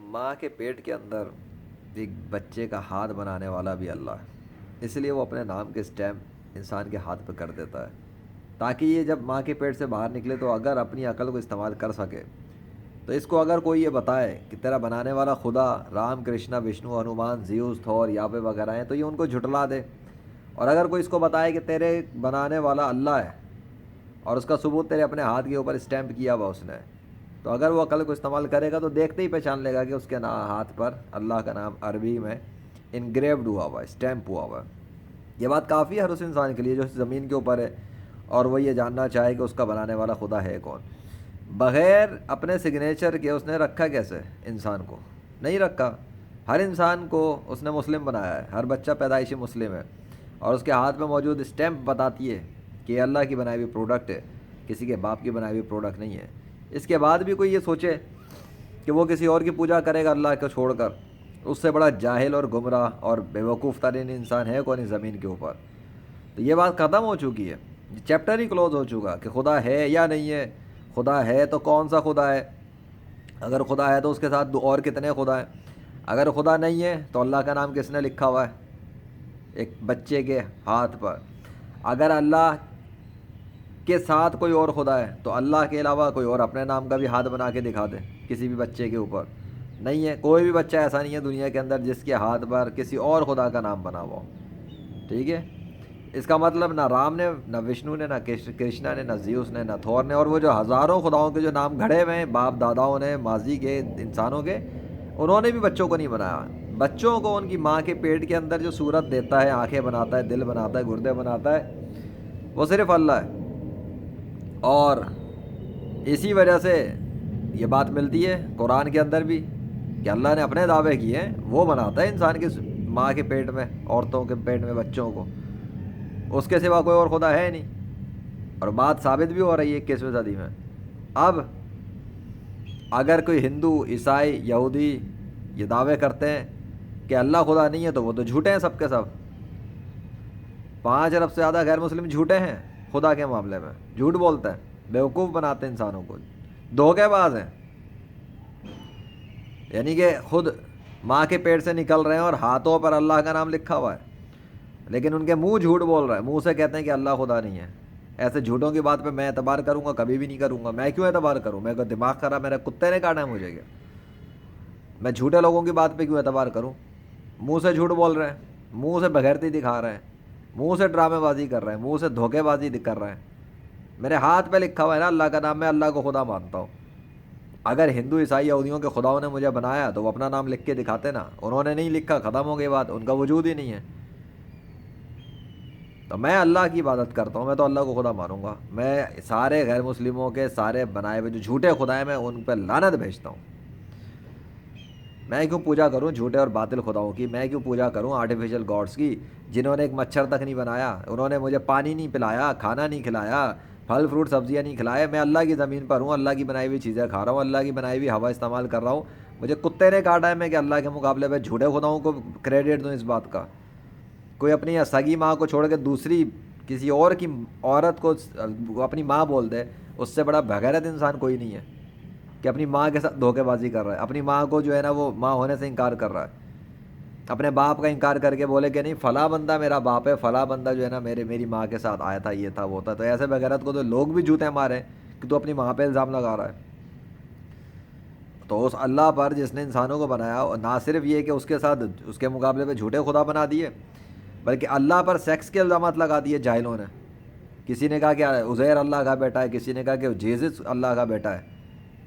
ماں کے پیٹ کے اندر ایک بچے کا ہاتھ بنانے والا بھی اللہ ہے، اس لیے وہ اپنے نام کے اسٹیمپ انسان کے ہاتھ پہ کر دیتا ہے، تاکہ یہ جب ماں کے پیٹ سے باہر نکلے تو اگر اپنی عقل کو استعمال کر سکے تو اس کو اگر کوئی یہ بتائے کہ تیرا بنانے والا خدا رام کرشنا وشنو ہنومان زیوس تھور یاوے وغیرہ ہیں تو یہ ان کو جھٹلا دے، اور اگر کوئی اس کو بتائے کہ تیرے بنانے والا اللہ ہے اور اس کا ثبوت تیرے اپنے ہاتھ کے اوپر اسٹیمپ کیا ہوا اس نے، تو اگر وہ عقل کو استعمال کرے گا تو دیکھتے ہی پہچان لے گا کہ اس کے ہاتھ پر اللہ کا نام عربی میں انگریوڈ ہوا ہوا ہے، اسٹیمپ ہوا ہوا ہے۔ یہ بات کافی ہے ہر اس انسان کے لیے جو زمین کے اوپر ہے اور وہ یہ جاننا چاہے کہ اس کا بنانے والا خدا ہے کون۔ بغیر اپنے سگنیچر کے اس نے رکھا کیسے انسان کو؟ نہیں رکھا۔ ہر انسان کو اس نے مسلم بنایا ہے، ہر بچہ پیدائشی مسلم ہے، اور اس کے ہاتھ میں موجود اسٹیمپ بتاتی ہے کہ یہ اللہ کی بنائی ہوئی پروڈکٹ ہے، کسی کے باپ کی بنائی ہوئی پروڈکٹ نہیں ہے۔ اس کے بعد بھی کوئی یہ سوچے کہ وہ کسی اور کی پوجا کرے گا اللہ کو چھوڑ کر، اس سے بڑا جاہل اور گمراہ اور بیوقوف ترین انسان ہے کون اس زمین کے اوپر؟ تو یہ بات ختم ہو چکی ہے، یہ چیپٹر ہی کلوز ہو چکا کہ خدا ہے یا نہیں ہے۔ خدا ہے تو کون سا خدا ہے؟ اگر خدا ہے تو اس کے ساتھ اور کتنے خدا ہیں؟ اگر خدا نہیں ہے تو اللہ کا نام کس نے لکھا ہوا ہے ایک بچے کے ہاتھ پر؟ اگر اللہ کے ساتھ کوئی اور خدا ہے تو اللہ کے علاوہ کوئی اور اپنے نام کا بھی ہاتھ بنا کے دکھا دے کسی بھی بچے کے اوپر۔ نہیں ہے، کوئی بھی بچہ ایسا نہیں ہے دنیا کے اندر جس کے ہاتھ پر کسی اور خدا کا نام بنا ہوا ہو، ٹھیک ہے؟ اس کا مطلب نہ رام نے، نہ وشنو نے، نہ کرشنا نے، نہ زیوس نے، نہ تھور نے، اور وہ جو ہزاروں خداؤں کے جو نام گھڑے ہوئے ہیں باپ داداؤں نے ماضی کے انسانوں کے، انہوں نے بھی بچوں کو نہیں بنایا۔ بچوں کو ان کی ماں کے پیٹ کے اندر جو صورت دیتا ہے، آنکھیں بناتا ہے، دل بناتا ہے، گردے بناتا ہے، وہ صرف اللہ ہے۔ اور اسی وجہ سے یہ بات ملتی ہے قرآن کے اندر بھی کہ اللہ نے اپنے دعوے کیے ہیں، وہ بناتا ہے انسان کی ماں کے پیٹ میں، عورتوں کے پیٹ میں بچوں کو، اس کے سوا کوئی اور خدا ہے نہیں۔ اور بات ثابت بھی ہو رہی ہے 21ویں صدی میں۔ اب اگر کوئی ہندو، عیسائی، یہودی یہ دعوے کرتے ہیں کہ اللہ خدا نہیں ہے تو وہ تو جھوٹے ہیں سب کے سب۔ 5 ارب سے زیادہ غیر مسلم جھوٹے ہیں خدا کے معاملے میں، جھوٹ بولتے ہیں، بیوقوف بناتے ہیں انسانوں کو، دھوکے باز ہیں۔ یعنی کہ خود ماں کے پیٹ سے نکل رہے ہیں اور ہاتھوں پر اللہ کا نام لکھا ہوا ہے، لیکن ان کے منہ جھوٹ بول رہا ہے، منہ سے کہتے ہیں کہ اللہ خدا نہیں ہے۔ ایسے جھوٹوں کی بات پہ میں اعتبار کروں گا؟ کبھی بھی نہیں کروں گا۔ میں کیوں اعتبار کروں؟ میرے کو دماغ خراب، میرے کتے نے کاٹا ہے مجھے کیا؟ میں جھوٹے لوگوں کی بات پہ کیوں اعتبار کروں؟ منہ سے جھوٹ بول رہے ہیں، منہ سے بغیرتی دکھا رہے ہیں، منہ سے ڈرامے بازی کر رہے ہیں، منہ سے دھوکے بازی کر رہے ہیں۔ میرے ہاتھ پہ لکھا ہوا ہے نا اللہ کا نام، میں اللہ کو خدا مانتا ہوں۔ اگر ہندو عیسائی یہودیوں کے خداؤں نے مجھے بنایا تو وہ اپنا نام لکھ کے دکھاتے نا، انہوں نے نہیں لکھا، ختم ہو گئی بات، ان کا وجود ہی نہیں ہے۔ تو میں اللہ کی عبادت کرتا ہوں، میں تو اللہ کو خدا مانوں گا۔ میں سارے غیر مسلموں کے سارے بنائے ہوئے جو جھوٹے خدا ہیں میں ان پہ لعنت بھیجتا ہوں۔ میں کیوں پوجا کروں جھوٹے اور باطل خداؤں کی؟ میں کیوں پوجا کروں آرٹیفیشل گاڈس کی جنہوں نے ایک مچھر تک نہیں بنایا، انہوں نے مجھے پانی نہیں پلایا، کھانا نہیں کھلایا، پھل فروٹ سبزیاں نہیں کھلائے؟ میں اللہ کی زمین پر ہوں، اللہ کی بنائی ہوئی چیزیں کھا رہا ہوں، اللہ کی بنائی ہوئی ہوا استعمال کر رہا ہوں۔ مجھے کتے نے کاٹا ہے میں کہ اللہ کے مقابلے پہ جھوٹے خداؤں کو کریڈٹ دوں اس بات کا؟ کوئی اپنی سگی ماں کو چھوڑ کے دوسری کسی اور کی عورت کو اپنی ماں بول دے، اس سے بڑا بغیرت انسان کوئی نہیں ہے کہ اپنی ماں کے ساتھ دھوکے بازی کر رہا ہے، اپنی ماں کو جو ہے نا وہ ماں ہونے سے انکار کر رہا ہے، اپنے باپ کا انکار کر کے بولے کہ نہیں فلاں بندہ میرا باپ ہے، فلاں بندہ جو ہے نا میری ماں کے ساتھ آیا تھا، یہ تھا وہ تھا۔ تو ایسے بغیرت کو تو لوگ بھی جوتے مارے کہ تو اپنی ماں پہ الزام لگا رہا ہے۔ تو اس اللہ پر جس نے انسانوں کو بنایا، نہ صرف یہ کہ اس کے ساتھ اس کے مقابلے پہ جھوٹے خدا بنا دیے، بلکہ اللہ پر سیکس کے الزامات لگا دیے جاہلوں نے۔ کسی نے کہا کہ عزیر اللہ کا بیٹا ہے، کسی نے کہا کہ جیزس اللہ کا بیٹا ہے۔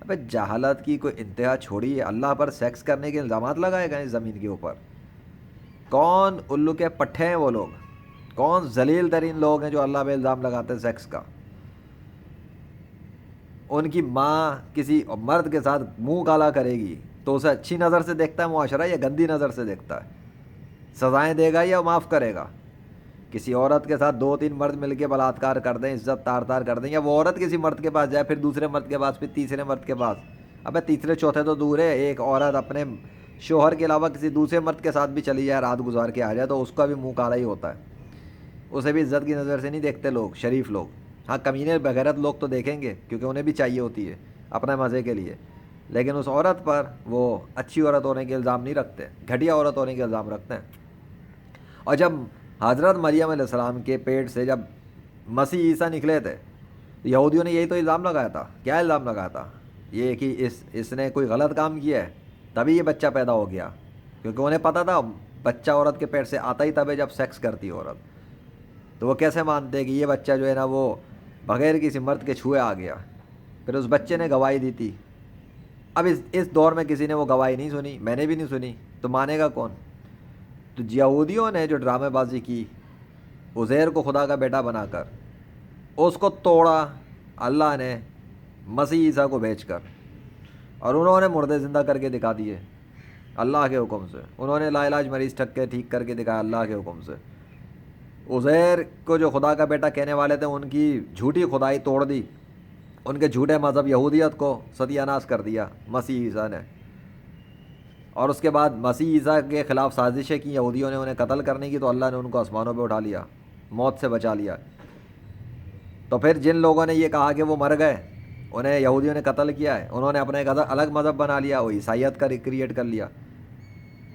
ابے جہالت کی کوئی انتہا چھوڑی ہے، اللہ پر سیکس کرنے کے الزامات لگائے گئے اس زمین کے اوپر۔ کون الو کے پٹھے ہیں وہ لوگ؟ کون ذلیل ترین لوگ ہیں جو اللہ پہ الزام لگاتے ہیں سیکس کا؟ ان کی ماں کسی مرد کے ساتھ منہ کالا کرے گی تو اسے اچھی نظر سے دیکھتا ہے معاشرہ یا گندی نظر سے دیکھتا ہے؟ سزائیں دے گا یا معاف کرے گا؟ کسی عورت کے ساتھ 2-3 مرد مل کے بلاತ್ಕಾರ کر دیں، عزت تار تار کر دیں، یا وہ عورت کسی مرد کے پاس جائے، پھر دوسرے مرد کے پاس، پھر تیسرے مرد کے پاس، ابے تیسرے چوتھے تو دور ہے، ایک عورت اپنے شوہر کے علاوہ کسی دوسرے مرد کے ساتھ بھی چلی جائے، رات گزار کے آ جائے، تو اس کا بھی منہ کالا ہی ہوتا ہے، اسے بھی عزت کی نظر سے نہیں دیکھتے لوگ، شریف لوگ۔ ہاں کمینے بغیرت لوگ تو دیکھیں گے کیونکہ انہیں بھی چاہیے ہوتی ہے اپنے مزے کے لیے، لیکن اس عورت پر وہ اچھی عورت ہونے کے الزام نہیں رکھتے، گھٹیا عورت ہونے کے الزام رکھتے ہیں۔ اور جب حضرت مریم علیہ السلام کے پیٹ سے جب مسیح عیسیٰ نکلے تھے، یہودیوں نے یہی تو الزام لگایا تھا۔ کیا الزام لگایا تھا؟ یہ کہ اس نے کوئی غلط کام کیا ہے تبھی یہ بچہ پیدا ہو گیا، کیونکہ انہیں پتہ تھا بچہ عورت کے پیٹ سے آتا ہی تب ہے جب سیکس کرتی ہے عورت۔ تو وہ کیسے مانتے کہ یہ بچہ جو ہے نا وہ بغیر کسی مرد کے چھوئے آ گیا؟ پھر اس بچے نے گواہی دی تھی۔ اب اس دور میں کسی نے وہ گواہی نہیں سنی، میں نے بھی نہیں سنی، تو مانے گا کون؟ تو یہودیوں نے جو ڈرامے بازی کی عزیر کو خدا کا بیٹا بنا کر، اس کو توڑا اللہ نے مسیح عیسیٰ کو بھیج کر، اور انہوں نے مردے زندہ کر کے دکھا دیے اللہ کے حکم سے۔ انہوں نے لا علاج مریض ٹھیک کر کے دکھایا اللہ کے حکم سے۔ عزیر کو جو خدا کا بیٹا کہنے والے تھے ان کی جھوٹی خدائی توڑ دی، ان کے جھوٹے مذہب یہودیت کو ستیہ ناش کر دیا مسیح عیسیٰ نے۔ اور اس کے بعد مسیح عیسیٰ کے خلاف سازشیں کی یہودیوں نے انہیں قتل کرنے کی، تو اللہ نے ان کو آسمانوں پہ اٹھا لیا، موت سے بچا لیا۔ تو پھر جن لوگوں نے یہ کہا کہ وہ مر گئے، انہیں یہودیوں نے قتل کیا ہے، انہوں نے اپنا ایک الگ مذہب بنا لیا، وہ عیسائیت کا کریٹ کر لیا۔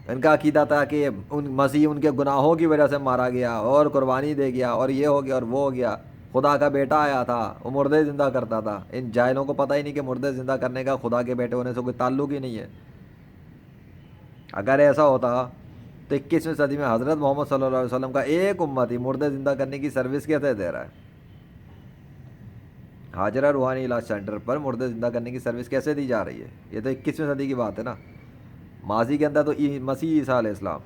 ان کا عقیدہ تھا کہ مسیح ان کے گناہوں کی وجہ سے مارا گیا اور قربانی دے گیا اور یہ ہو گیا اور وہ ہو گیا، خدا کا بیٹا آیا تھا وہ مردے زندہ کرتا تھا۔ ان جاہلوں کو پتہ ہی نہیں کہ مردے زندہ کرنے کا خدا کے بیٹے ہونے سے کوئی تعلق ہی نہیں ہے۔ اگر ایسا ہوتا تو 21ویں صدی میں حضرت محمد صلی اللہ علیہ وسلم کا ایک امتی مردے زندہ کرنے کی سروس کیسے دے رہا ہے؟ حاجرہ روحانی علاج سینٹر پر مردے زندہ کرنے کی سروس کیسے دی جا رہی ہے؟ یہ تو 21ویں صدی کی بات ہے نا۔ ماضی کے اندر تو مسیح عیسیٰ علیہ السلام،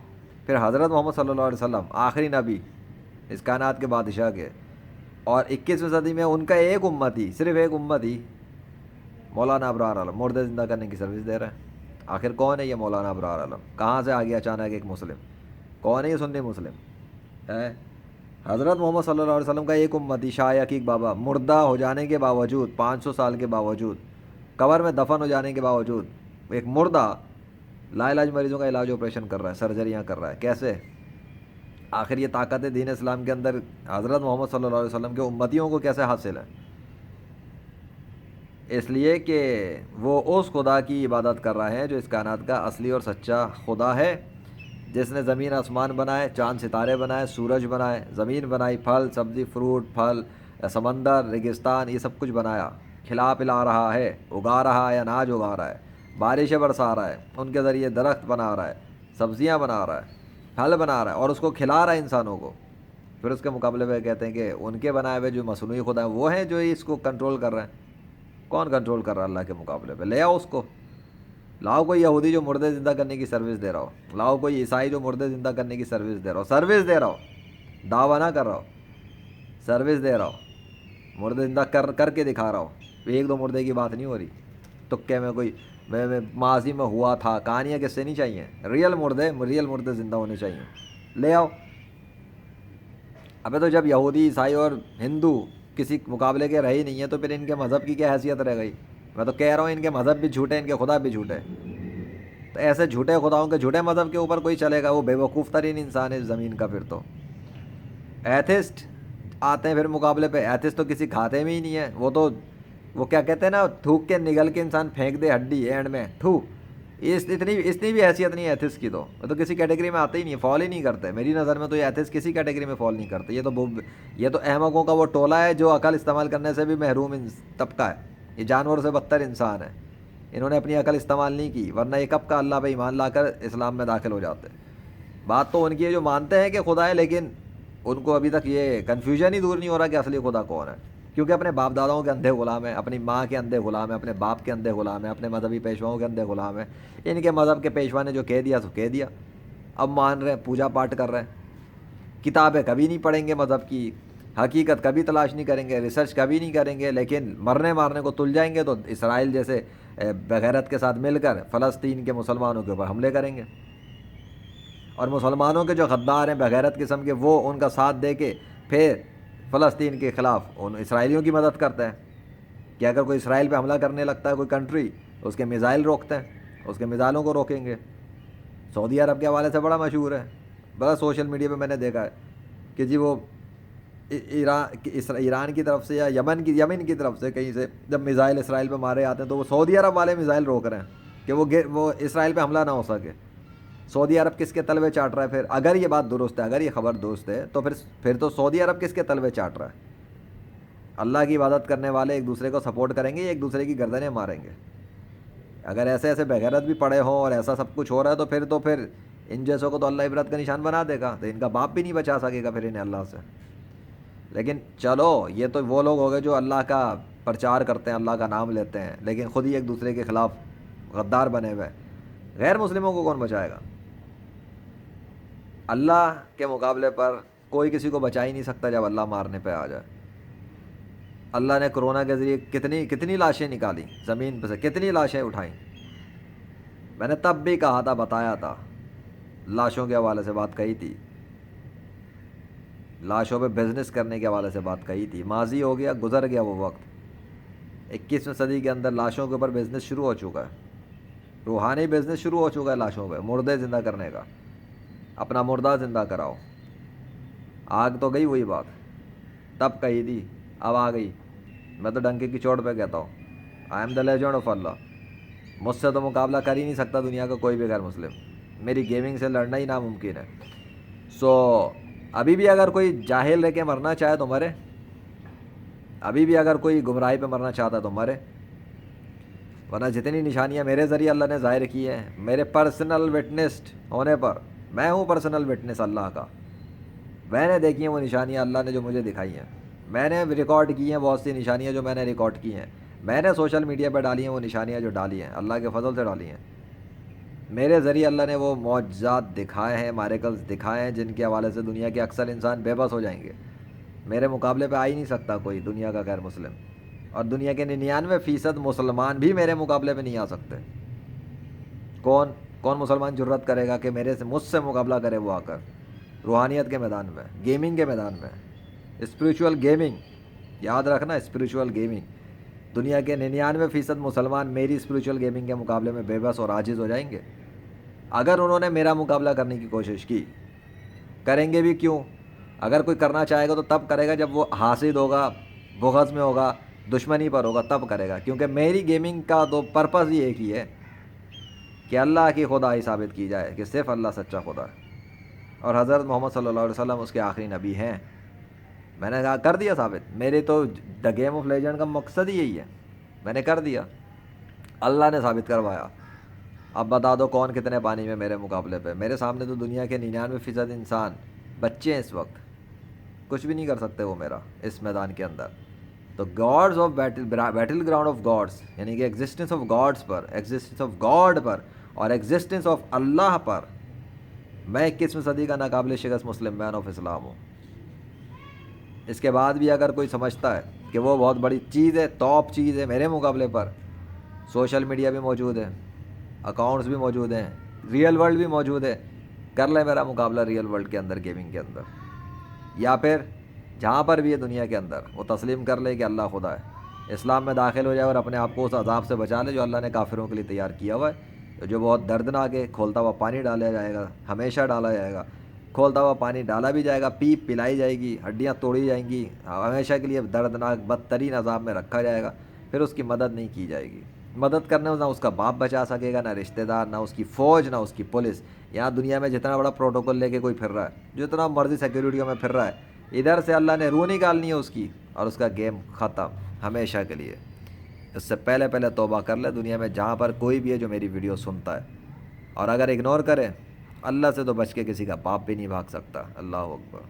پھر حضرت محمد صلی اللہ علیہ وسلم آخری نبی اس کائنات کے بادشاہ کے، اور 21ویں صدی میں ان کا ایک امتی، صرف ایک امتی مولانا ابرار عالم مردے زندہ کرنے کی سروس دے رہا ہے۔ آخر کون ہے یہ مولانا ابرار عالم؟ کہاں سے آ گیا اچانک ایک مسلم؟ کون ہے یہ سنی مسلم ہے؟ حضرت محمد صلی اللہ علیہ وسلم کا ایک امتی شاہ عقیق بابا مردہ ہو جانے کے باوجود، 500 سال کے باوجود، قبر میں دفن ہو جانے کے باوجود، ایک مردہ لا علاج مریضوں کا علاج آپریشن کر رہا ہے، سرجریاں کر رہا ہے۔ کیسے؟ آخر یہ طاقت دین اسلام کے اندر حضرت محمد صلی اللہ علیہ وسلم کے امتیوں کو کیسے حاصل ہے؟ اس لیے کہ وہ اس خدا کی عبادت کر رہے ہیں جو اس کائنات کا اصلی اور سچا خدا ہے، جس نے زمین آسمان بنائے، چاند ستارے بنائے، سورج بنائے، زمین بنائی، پھل سبزی فروٹ پھل، سمندر ریگستان، یہ سب کچھ بنایا، کھلا پلا رہا ہے، اگا رہا ہے، اناج اگا رہا ہے، بارشیں برسا رہا ہے، ان کے ذریعے درخت بنا رہا ہے، سبزیاں بنا رہا ہے، پھل بنا رہا ہے، اور اس کو کھلا رہا ہے انسانوں کو۔ پھر اس کے مقابلے میں کہتے ہیں کہ ان کے بنائے ہوئے جو مصنوعی خدا ہیں وہ ہیں جو اس کو کنٹرول کر رہے ہیں۔ کون کنٹرول کر رہا ہے اللہ کے مقابلے پہ؟ لے آؤ اس کو، لاؤ کوئی یہودی جو مردے زندہ کرنے کی سروس دے رہا ہو، لاؤ کوئی عیسائی جو مردے زندہ کرنے کی سروس دے رہا ہو، سروس دے رہا ہو، دعویٰ نہ کر رہا ہو، سروس دے رہا ہو، مردے زندہ کر کے دکھا رہا ہو۔ ایک دو مردے کی بات نہیں ہو رہی، تکے میں کوئی میں ماضی میں ہوا تھا کہانیاں کس سے نہیں چاہیے، ریئل مردے زندہ ہونے چاہیے، لے آؤ۔ ابے تو جب یہودی عیسائی اور ہندو کسی مقابلے کے رہے ہی نہیں ہیں تو پھر ان کے مذہب کی کیا حیثیت رہ گئی؟ میں تو کہہ رہا ہوں ان کے مذہب بھی جھوٹے، ان کے خدا بھی جھوٹے۔ تو ایسے جھوٹے خداؤں کے جھوٹے مذہب کے اوپر کوئی چلے گا، وہ بے وقوف ترین انسان ہے زمین کا۔ پھر تو ایتھسٹ آتے ہیں پھر مقابلے پہ، ایتھسٹ تو کسی کھاتے میں ہی نہیں ہے، وہ کیا کہتے ہیں نا، تھوک کے نگل کے انسان پھینک دے ہڈی اینڈ میں، اتنی بھی حیثیت نہیں ہے ایتھسٹ کی، تو کسی کیٹیگری میں آتے ہی نہیں، فال ہی نہیں کرتے۔ میری نظر میں تو یہ ایتھسٹ کسی کیٹیگری میں فال نہیں کرتے۔ یہ تو احمقوں کا وہ ٹولہ ہے جو عقل استعمال کرنے سے بھی محروم طبقہ ہے، یہ جانور سے بدتر انسان ہے۔ انہوں نے اپنی عقل استعمال نہیں کی، ورنہ یہ کب کا اللہ پہ ایمان لا کر اسلام میں داخل ہو جاتے۔ بات تو ان کی ہے جو مانتے ہیں کہ خدا ہے، لیکن ان کو ابھی تک یہ کنفیوژن ہی دور نہیں ہو رہا کہ اصلی خدا کون ہے، کیونکہ اپنے باپ داداؤں کے اندھے غلام ہیں، اپنی ماں کے اندھے غلام ہیں، اپنے باپ کے اندھے غلام ہیں، اپنے مذہبی پیشواؤں کے اندھے غلام ہیں۔ ان کے مذہب کے پیشوا نے جو کہہ دیا سو کہہ دیا، اب مان رہے ہیں، پوجا پاٹ کر رہے ہیں، کتابیں کبھی نہیں پڑھیں گے مذہب کی، حقیقت کبھی تلاش نہیں کریں گے، ریسرچ کبھی نہیں کریں گے، لیکن مارنے کو تل جائیں گے تو اسرائیل جیسے بغیرت کے ساتھ مل کر فلسطین کے مسلمانوں کے اوپر حملے کریں گے، اور مسلمانوں کے جو غدار ہیں بغیرت قسم کے، وہ ان کا ساتھ دے کے پھر فلسطین کے خلاف ان اسرائیلیوں کی مدد کرتا ہے کہ اگر کوئی اسرائیل پہ حملہ کرنے لگتا ہے کوئی کنٹری، اس کے میزائل روکتے ہیں، اس کے میزائلوں کو روکیں گے۔ سعودی عرب کے حوالے سے بڑا مشہور ہے، بڑا سوشل میڈیا پہ میں نے دیکھا ہے کہ جی وہ ایران کی طرف سے یا یمن کی طرف سے کہیں سے جب میزائل اسرائیل پہ مارے آتے ہیں تو وہ سعودی عرب والے میزائل روک رہے ہیں کہ وہ اسرائیل پہ حملہ نہ ہو سکے. سعودی عرب کس کے تلوے چاٹ رہا ہے پھر؟ اگر یہ بات درست ہے، اگر یہ خبر درست ہے تو پھر تو سعودی عرب کس کے تلوے چاٹ رہا ہے؟ اللہ کی عبادت کرنے والے ایک دوسرے کو سپورٹ کریں گے یا ایک دوسرے کی گردنیں ماریں گے؟ اگر ایسے بغیرت بھی پڑے ہوں اور ایسا سب کچھ ہو رہا ہے تو پھر ان جیسوں کو تو اللہ عبرت کا نشان بنا دے گا، تو ان کا باپ بھی نہیں بچا سکے گا پھر انہیں اللہ سے. لیکن چلو یہ تو وہ لوگ ہو گئے جو اللہ کا پرچار کرتے ہیں، اللہ کا نام لیتے ہیں، لیکن خود ہی ایک دوسرے کے خلاف غدار بنے ہوئے. غیر مسلموں کو کون بچائے گا؟ اللہ کے مقابلے پر کوئی کسی کو بچا ہی نہیں سکتا جب اللہ مارنے پہ آ جائے. اللہ نے کرونا کے ذریعے کتنی لاشیں نکالی زمین پہ سے، کتنی لاشیں اٹھائیں. میں نے تب بھی کہا تھا، بتایا تھا، لاشوں کے حوالے سے بات کہی تھی، لاشوں پہ بزنس کرنے کے حوالے سے بات کہی تھی. ماضی ہو گیا، گزر گیا وہ وقت. 21ویں صدی کے اندر لاشوں کے اوپر بزنس شروع ہو چکا ہے، روحانی بزنس شروع ہو چکا ہے لاشوں پہ، مردے زندہ کرنے کا. اپنا مردہ زندہ کراؤ. آگ تو گئی وہی بات، تب کہی تھی، اب آ گئی. میں تو ڈنکے کی چوٹ پہ کہتا ہوں، I am the legend of Allah. مجھ سے تو مقابلہ کر ہی نہیں سکتا دنیا کا کوئی بھی غیر مسلم. میری گیمنگ سے لڑنا ہی ناممکن ہے. سو ابھی بھی اگر کوئی جاہل رہ کے مرنا چاہے تو مرے، ابھی بھی اگر کوئی گمراہی پہ مرنا چاہتا تو مرے. ورنہ جتنی نشانیاں میرے ذریعے اللہ نے ظاہر کی ہیں، میرے پرسنل وٹنسڈ ہونے پر، میں ہوں پرسنل وٹنس اللہ کا، میں نے دیکھی ہیں وہ نشانیاں اللہ نے جو مجھے دکھائی ہیں. میں نے ریکارڈ کی ہیں بہت سی نشانیاں جو میں نے ریکارڈ کی ہیں. میں نے سوشل میڈیا پہ ڈالی ہیں وہ نشانیاں جو ڈالی ہیں، اللہ کے فضل سے ڈالی ہیں. میرے ذریعے اللہ نے وہ معجزات دکھائے ہیں، میریکلز دکھائے ہیں، جن کے حوالے سے دنیا کے اکثر انسان بے بس ہو جائیں گے. میرے مقابلے پہ آ ہی نہیں سکتا کوئی دنیا کا غیر مسلم، اور دنیا کے 99% مسلمان بھی میرے مقابلے پہ نہیں آ سکتے. کون مسلمان جرت کرے گا کہ مجھ سے مقابلہ کرے وہ آ کر روحانیت کے میدان میں، گیمنگ کے میدان میں، اسپریچول گیمنگ. یاد رکھنا، اسپریچول گیمنگ. دنیا کے 99% مسلمان میری اسپریچول گیمنگ کے مقابلے میں بے بس اور عاجز ہو جائیں گے اگر انہوں نے میرا مقابلہ کرنے کی کوشش کی. کریں گے بھی کیوں؟ اگر کوئی کرنا چاہے گا تو تب کرے گا جب وہ حاسد ہوگا، بغض میں ہوگا، دشمنی پر ہوگا، تب کرے گا. کیونکہ میری گیمنگ کا تو پرپز ہی ایک ہی ہے کہ اللہ کی خدائی ثابت کی جائے کہ صرف اللہ سچا خدا ہے اور حضرت محمد صلی اللہ علیہ وسلم اس کے آخری نبی ہیں. میں نے کہا کر دیا ثابت. میرے تو دا گیم آف لیجنڈ کا مقصد ہی یہی ہے، میں نے کر دیا، اللہ نے ثابت کروایا. اب بتا دو کون کتنے پانی میں میرے مقابلے پہ؟ میرے سامنے تو دنیا کے 99% انسان بچے ہیں، اس وقت کچھ بھی نہیں کر سکتے وہ میرا اس میدان کے اندر. تو gods of battle ground of gods, یعنی کہ ایگزسٹنس آف گاڈس پر، ایگزسٹنس آف گاڈ پر اور ایگزسٹنس آف اللہ پر میں 21ویں صدی کا ناقابل شکست مسلم مین آف اسلام ہوں. اس کے بعد بھی اگر کوئی سمجھتا ہے کہ وہ بہت بڑی چیز ہے، ٹاپ چیز ہے میرے مقابلے پر، سوشل میڈیا بھی موجود ہے، اکاؤنٹس بھی موجود ہیں، ریئل ورلڈ بھی موجود ہے، کر لے میرا مقابلہ ریئل ورلڈ کے اندر، گیمنگ کے اندر، یا پھر جہاں پر بھی ہے دنیا کے اندر وہ تسلیم کر لے کہ اللہ خدا ہے، اسلام میں داخل ہو جائے اور اپنے آپ کو اس عذاب سے بچا لے جو اللہ نے کافروں کے لیے تیار کیا ہوا ہے، جو بہت دردناک ہے. کھولتا ہوا پانی ڈالا جائے گا، ہمیشہ ڈالا جائے گا. کھولتا ہوا پانی ڈالا بھی جائے گا، پیپ پلائی جائے گی، ہڈیاں توڑی جائیں گی، ہمیشہ کے لیے دردناک بدترین عذاب میں رکھا جائے گا. پھر اس کی مدد نہیں کی جائے گی. مدد کرنے میں نہ اس کا باپ بچا سکے گا، نہ رشتہ دار، نہ اس کی فوج، نہ اس کی پولیس. یہاں دنیا میں جتنا بڑا پروٹوکول لے کے کوئی پھر رہا ہے، جتنا مرضی سیکیورٹیوں میں پھر رہا ہے، ادھر سے اللہ نے روح نکالنی ہے اس کی اور اس کا گیم ختم ہمیشہ کے لیے. اس سے پہلے توبہ کر لے. دنیا میں جہاں پر کوئی بھی ہے جو میری ویڈیو سنتا ہے اور اگر اگنور کرے، اللہ سے تو بچ کے کسی کا باپ بھی نہیں بھاگ سکتا. اللہ اکبر.